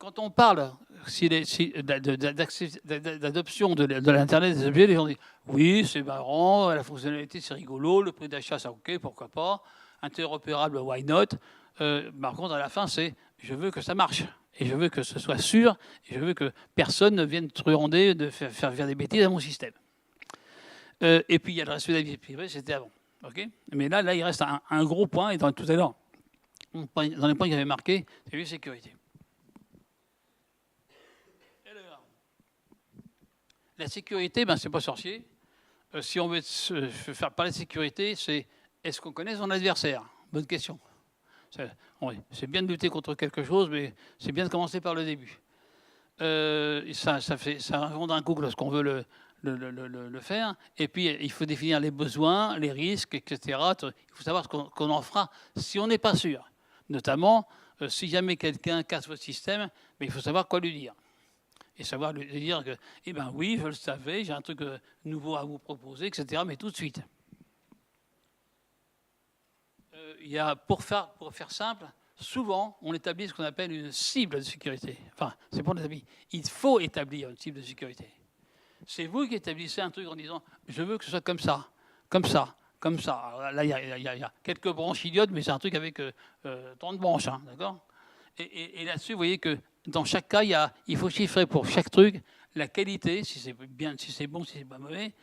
quand on parle d'adoption de l'Internet des objets, les gens disent oui, c'est marrant, la fonctionnalité, c'est rigolo, le prix d'achat, c'est OK, pourquoi pas, interopérable, why not. Par contre, à la fin, c'est je veux que ça marche. Et je veux que ce soit sûr, et je veux que personne ne vienne truander, de faire des bêtises à mon système. Et puis, il y a le respect de la vie privée, c'était avant. Okay, mais là, il reste un gros point, et tout à l'heure, dans les points qu'il avait marqués, c'est la sécurité. Alors, la sécurité, ben, c'est pas sorcier. Si on veut faire parler de sécurité, c'est est-ce qu'on connaît son adversaire? Bonne question. C'est bien de lutter contre quelque chose, mais c'est bien de commencer par le début. Ça revend un coup lorsqu'on veut le faire. Et puis, il faut définir les besoins, les risques, etc. Il faut savoir ce qu'on en fera si on n'est pas sûr. Notamment, si jamais quelqu'un casse votre système, mais il faut savoir quoi lui dire. Et savoir lui dire que, eh bien oui, je le savais, j'ai un truc nouveau à vous proposer, etc. Mais tout de suite. Pour faire simple, souvent, on établit ce qu'on appelle une cible de sécurité. Enfin, c'est pour l'établir. Il faut établir une cible de sécurité. C'est vous qui établissez un truc en disant « je veux que ce soit comme ça, comme ça, comme ça ». Alors là, il y a quelques branches idiotes, mais c'est un truc avec 30 branches, hein, d'accord ? Et là-dessus, vous voyez que dans chaque cas, il faut chiffrer pour chaque truc la qualité, si c'est bien, si c'est bon, si c'est pas mauvais,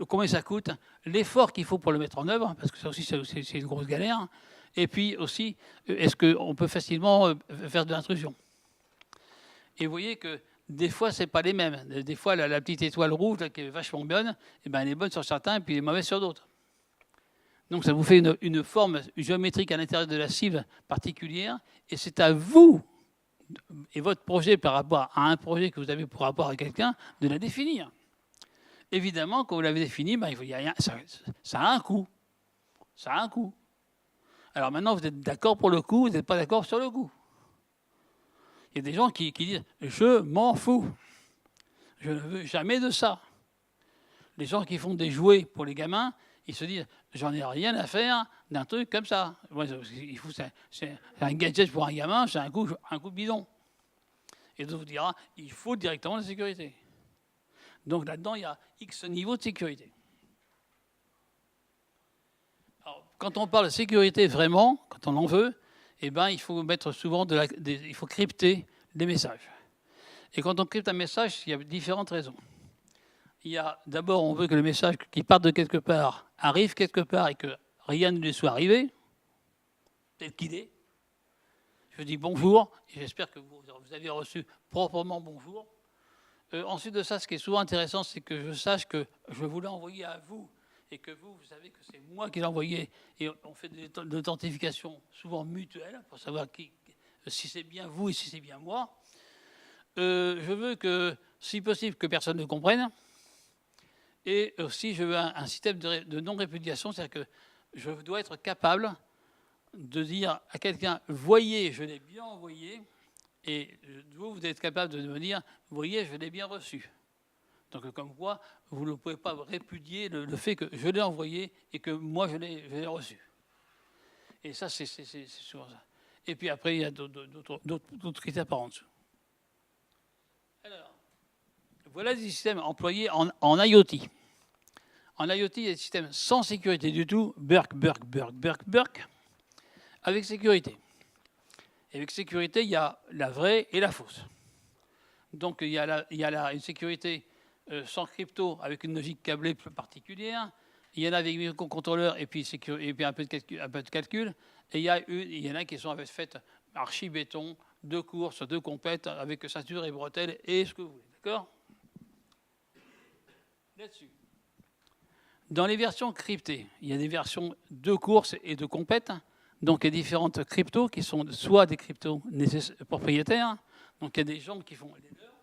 combien ça coûte, l'effort qu'il faut pour le mettre en œuvre, parce que ça aussi, c'est une grosse galère. Et puis aussi, est-ce qu'on peut facilement faire de l'intrusion ? Et vous voyez que des fois, ce n'est pas les mêmes. Des fois, la petite étoile rouge, là, qui est vachement bonne, eh ben, elle est bonne sur certains et puis elle est mauvaise sur d'autres. Donc ça vous fait une forme géométrique à l'intérieur de la cible particulière, et c'est à vous et votre projet par rapport à un projet que vous avez pour rapport à quelqu'un de la définir. Évidemment, quand vous l'avez défini, ben, ça a un coût. Ça a un coût. Alors maintenant, vous êtes d'accord pour le coût, vous n'êtes pas d'accord sur le coût. Il y a des gens qui disent « je m'en fous, je ne veux jamais de ça ». Les gens qui font des jouets pour les gamins, ils se disent « j'en ai rien à faire d'un truc comme ça ». C'est un gadget pour un gamin, c'est un coup bidon. Et d'autres vous dira « il faut directement la sécurité ». Donc là-dedans, il y a X niveaux de sécurité. Alors, quand on parle de sécurité vraiment, quand on en veut, eh ben, il faut mettre souvent il faut crypter des messages. Et quand on crypte un message, il y a différentes raisons. Il y a d'abord, on veut que le message qui part de quelque part arrive quelque part et que rien ne lui soit arrivé, tel qu'il est. Je dis bonjour, et j'espère que vous avez reçu proprement bonjour. Ensuite de ça, ce qui est souvent intéressant, c'est que je sache que je voulais envoyer à vous et que vous savez que c'est moi qui l'ai envoyé. Et on fait de l'authentification souvent mutuelle pour savoir si c'est bien vous et si c'est bien moi. Je veux que, si possible, que personne ne comprenne. Et aussi, je veux un système de non-répudiation, c'est-à-dire que je dois être capable de dire à quelqu'un « voyez, je l'ai bien envoyé », et vous êtes capable de me dire « voyez, je l'ai bien reçu ». Donc, comme quoi, vous ne pouvez pas répudier le fait que je l'ai envoyé et que moi, je l'ai reçu. Et ça, c'est souvent ça. Et puis après, il y a d'autres critères par en dessous. Alors, voilà des systèmes employés en IoT. En IoT, il y a des systèmes sans sécurité du tout, burk, avec sécurité. Et avec sécurité, il y a la vraie et la fausse. Donc, il y a une sécurité sans crypto, avec une logique câblée particulière. Il y en a avec microcontrôleur et puis un peu de calcul. Et il y en a qui sont faites archi-béton, 2 courses, 2 compètes, avec ceinture et bretelles, et ce que vous voulez. D'accord ? Là-dessus. Dans les versions cryptées, il y a des versions de courses et de compètes. Donc, il y a différentes cryptos qui sont soit des cryptos propriétaires. Donc, il y a des gens qui font les leurs.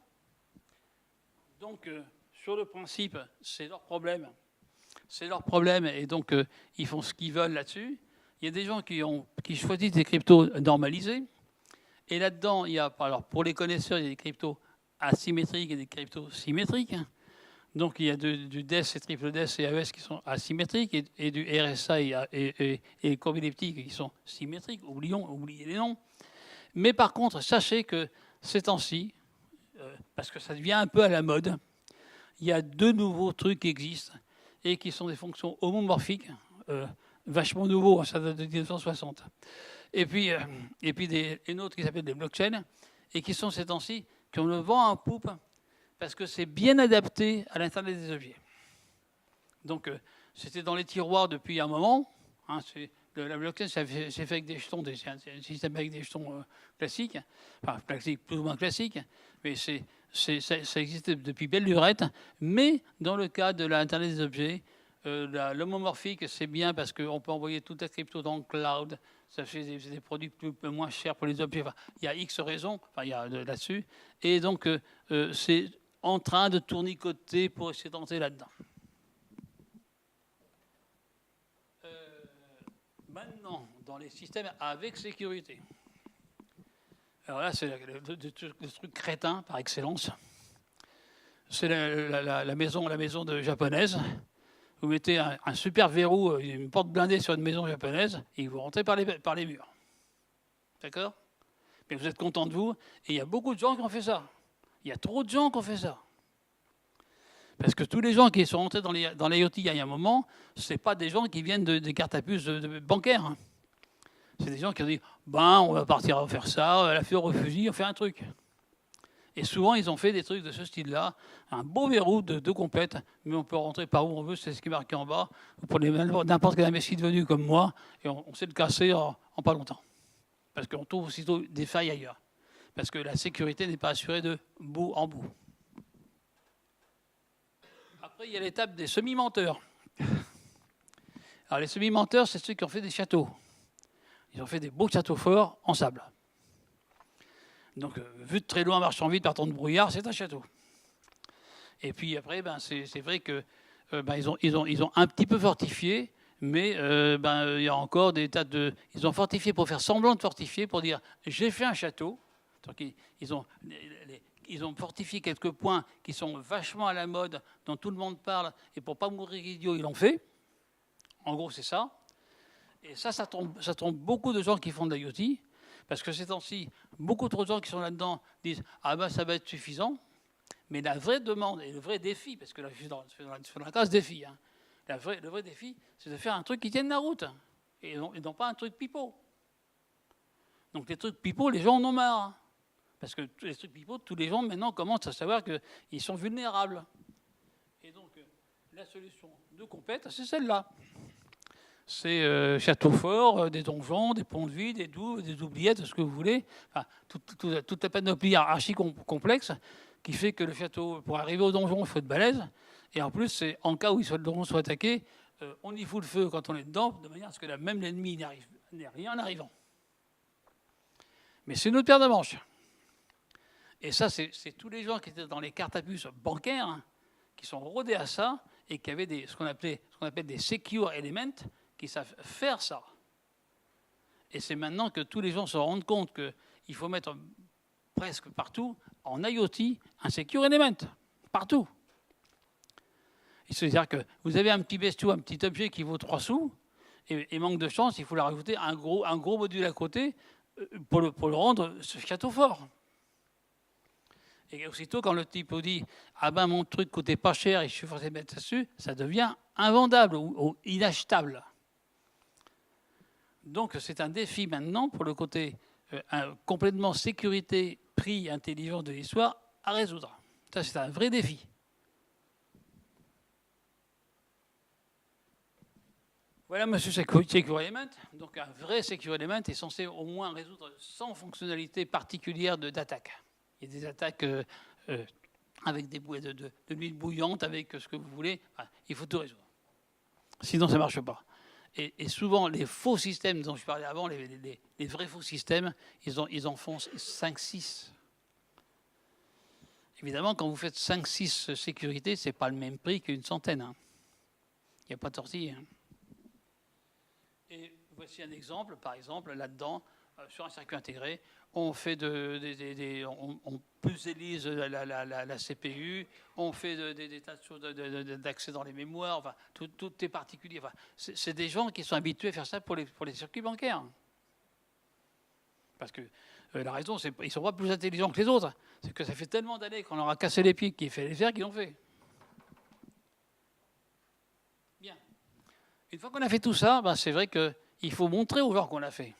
Donc, sur le principe, c'est leur problème. C'est leur problème et donc ils font ce qu'ils veulent là-dessus. Il y a des gens qui choisissent des cryptos normalisés. Et là-dedans, il y a, alors pour les connaisseurs, il y a des cryptos asymétriques et des cryptos symétriques. Donc il y a du DES et triple DES et AES qui sont asymétriques et du RSA et combineptique qui sont symétriques. Oubliez les noms. Mais par contre, sachez que ces temps-ci, parce que ça devient un peu à la mode, il y a 2 nouveaux trucs qui existent et qui sont des fonctions homomorphiques, vachement nouveaux, ça date de 1960. Et puis une autre qui s'appelle des blockchains, et qui sont ces temps-ci qu'on le vend en poupe parce que c'est bien adapté à l'Internet des objets. Donc c'était dans les tiroirs depuis un moment. Hein, la blockchain, c'est fait avec des jetons, c'est un système avec des jetons classiques, enfin classiques, plus ou moins classiques, mais ça existe depuis belle lurette. Mais dans le cas de l'Internet des objets, l'homomorphique, c'est bien parce qu'on peut envoyer toute la crypto dans le cloud. Ça fait des produits moins chers pour les objets. Enfin, il y a X raisons, enfin, il y a là-dessus. Et donc, c'est en train de tournicoter pour essayer d'entrer là-dedans. Maintenant, dans les systèmes avec sécurité. Alors là, c'est le truc crétin par excellence. C'est la maison japonaise. Vous mettez un super verrou, une porte blindée sur une maison japonaise, et vous rentrez par les murs. D'accord? Mais vous êtes content de vous, et il y a beaucoup de gens qui ont fait ça. Il y a trop de gens qui ont fait ça. Parce que tous les gens qui sont rentrés dans l'IoT il y a un moment, ce n'est pas des gens qui viennent des cartes à puce bancaires. Hein. C'est des gens qui ont dit on va partir faire ça, la fleur au fusil, on fait un truc. Et souvent, ils ont fait des trucs de ce style-là, un beau verrou de 2 compètes, mais on peut rentrer par où on veut, c'est ce qui est marqué en bas. Vous prenez n'importe quel imbécile venu comme moi, et on sait le casser en pas longtemps. Parce qu'on trouve aussitôt des failles ailleurs. Parce que la sécurité n'est pas assurée de bout en bout. Après, il y a l'étape des semi-menteurs. Alors, les semi-menteurs, c'est ceux qui ont fait des châteaux. Ils ont fait des beaux châteaux forts en sable. Donc, vu de très loin, marchant vite, partant de brouillard, c'est un château. Et puis après, c'est vrai que ils ont un petit peu fortifié, mais il y a encore des tas de... Ils ont fortifié pour faire semblant de fortifier, pour dire j'ai fait un château. Donc, ils ont fortifié quelques points qui sont vachement à la mode, dont tout le monde parle, et pour ne pas mourir idiot, ils l'ont fait. En gros, c'est ça. Et ça trompe beaucoup de gens qui font de l'IoT, parce que ces temps-ci, beaucoup trop de gens qui sont là-dedans disent « Ah ben, ça va être suffisant ». Mais la vraie demande et le vrai défi, parce que là, je suis dans la classe défi, hein, le vrai défi, c'est de faire un truc qui tienne la route, et non pas un truc pipeau. Donc les trucs pipeaux, les gens en ont marre. Parce que les trucs pipeaux, tous les gens maintenant commencent à savoir qu'ils sont vulnérables. Et donc, la solution de compète, c'est celle-là. C'est château fort, des donjons, des ponts de vie, des douves, des oubliettes, ce que vous voulez. Enfin, toute la panoplie archi complexe qui fait que le château, pour arriver au donjon, il faut être balèze. Et en plus, c'est en cas où le donjon soit attaqué, on y fout le feu quand on est dedans, de manière à ce que même l'ennemi n'ait rien en arrivant. Mais c'est une autre paire de manches. Et ça, c'est tous les gens qui étaient dans les cartes à puce bancaires, hein, qui sont rodés à ça et qui avaient ce qu'on appelle des secure elements, qui savent faire ça. Et c'est maintenant que tous les gens se rendent compte qu'il faut mettre presque partout, en IoT, un secure element. Partout. C'est-à-dire que vous avez un petit bestiau, un petit objet qui vaut 3 sous, et manque de chance, il faut leur rajouter un gros module à côté pour le rendre ce château fort. Et aussitôt, quand le type vous dit « Ah ben, mon truc coûtait pas cher et je suis forcé de mettre ça dessus », ça devient invendable ou inachetable. Donc, c'est un défi maintenant pour le côté complètement sécurité, prix, intelligence de l'histoire à résoudre. Ça, c'est un vrai défi. Voilà, monsieur Secure Element. Donc, un vrai Secure Element est censé au moins résoudre 100 fonctionnalités particulières d'attaque. Il y a des attaques avec des bouées de l'huile bouillante, avec ce que vous voulez. Enfin, il faut tout résoudre. Sinon, ça ne marche pas. Et souvent, les faux systèmes dont je parlais avant, les vrais faux systèmes, ils en font 5-6. Évidemment, quand vous faites 5-6 sécurités, ce n'est pas le même prix qu'une centaine. Hein. Il n'y a pas de sortie. Hein. Et voici un exemple, par exemple, là-dedans, sur un circuit intégré, on fait on puzzélise la CPU, on fait des tas de choses d'accès dans les mémoires, enfin, tout est particulier. Enfin, c'est des gens qui sont habitués à faire ça pour les circuits bancaires. Parce que La raison, c'est qu'ils ne sont pas plus intelligents que les autres. C'est que ça fait tellement d'années qu'on leur a cassé les pieds qu'ils fait les faire qu'ils l'ont fait. Bien. Une fois qu'on a fait tout ça, ben c'est vrai qu'il faut montrer aux gens qu'on l'a fait.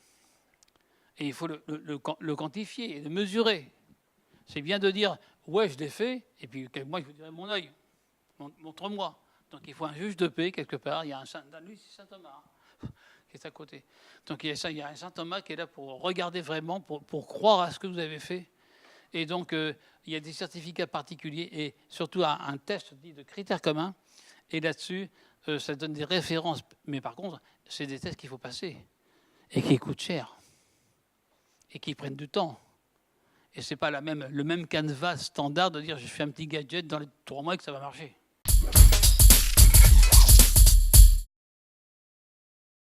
Et il faut le quantifier et le mesurer. C'est bien de dire, ouais, je l'ai fait, et puis moi, je vous dirai mon œil. Montre-moi. Donc il faut un juge de paix quelque part. Il y a lui, c'est saint Thomas qui est à côté. Donc il y a un saint Thomas qui est là pour regarder vraiment, pour croire à ce que vous avez fait. Et donc il y a des certificats particuliers et surtout un test dit de critères communs. Et là-dessus, ça donne des références. Mais par contre, c'est des tests qu'il faut passer et qui coûtent cher et qui prennent du temps. Et ce n'est pas le même canevas standard de dire je fais un petit gadget dans les 3 mois que ça va marcher.